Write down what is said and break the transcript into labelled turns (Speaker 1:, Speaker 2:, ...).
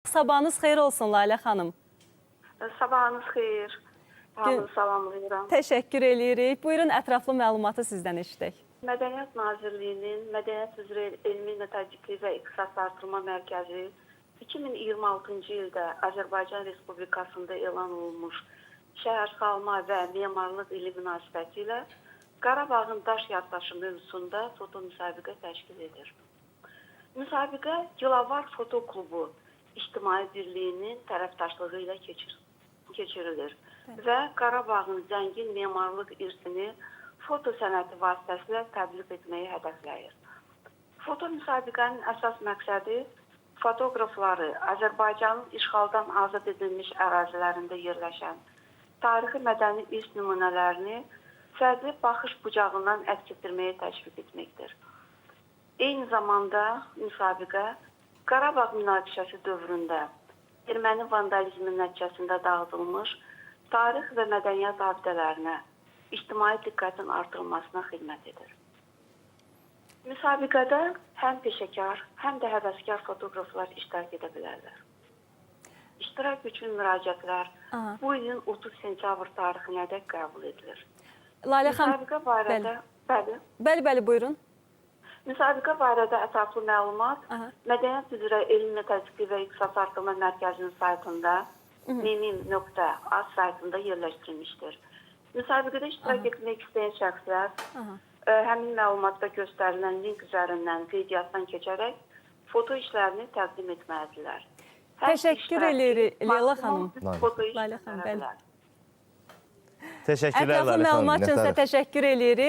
Speaker 1: Sabahınız xeyir olsun Lalə xanım.
Speaker 2: Sabahınız xeyir. Hamını salamlayıram.
Speaker 1: Təşəkkür edirik. Buyurun, ətraflı məlumatı sizdən eşidək.
Speaker 2: Mədəniyyət Nazirliyinin Mədəniyyət üzrə Elmi Metodiki və İqtisad Artırma Mərkəzi 2026-cı ildə Azərbaycan Respublikasında elan olunmuş şəhərsalma və memarlıq ili münasibəti ilə Qarabağın daş yaddaşı mövzusunda foto müsabiqə təşkil edir. Müsabiqə Gilavar Foto Klubu İctimai Birliyinin tərəfdaşlığı ilə keçirilir və Qarabağın zəngin memarlıq irsini foto sənəti vasitəsilə təbliğ etməyi hədəfləyir. Foto müsabiqənin əsas məqsədi fotoqrafları Azərbaycanın işğaldan azad edilmiş ərazilərində yerləşən tarixi mədəni irs nümunələrini fərqli baxış bucağından əks etdirməyə təşviq etməkdir. Eyni zamanda müsabiqə Qarabağ münaqişəsi dövründə erməni vandalizmi nəticəsində dağıdılmış tarix və mədəniyyət abidələrinə ictimai diqqətin artırılmasına xidmət edir. Müsabiqədə həm peşəkar, həm də həvəskar fotoqraflar iştirak edə bilərlər. İştirak üçün müraciətlər bu ilin 30 sentyabr tarixinədək qəbul edilir.
Speaker 1: Lalə xanım,
Speaker 2: Müsabiqə barədə,
Speaker 1: bəli, buyurun.
Speaker 2: Müsabiqə barədə ətraflı məlumat Mədəniyyət üzrə Elmi Metodiki və İqtisad Artırma Mərkəzinin saytında memin.az saytında yerləşdirilmişdir. Müsabiqədə iştirak etmək istəyən şəxslər həmin məlumatda göstərilən link üzərindən qeydiyyatdan keçərək foto işlərini təqdim etməlidirlər.
Speaker 1: Təşəkkür edirik Leyla xanım.
Speaker 2: Foto iş
Speaker 1: Lalə xanım, bəli.
Speaker 3: Təşəkkürlər
Speaker 1: Ətraflı
Speaker 3: Lalə xanım.
Speaker 1: məlumat üçün sizə təşəkkür edirik.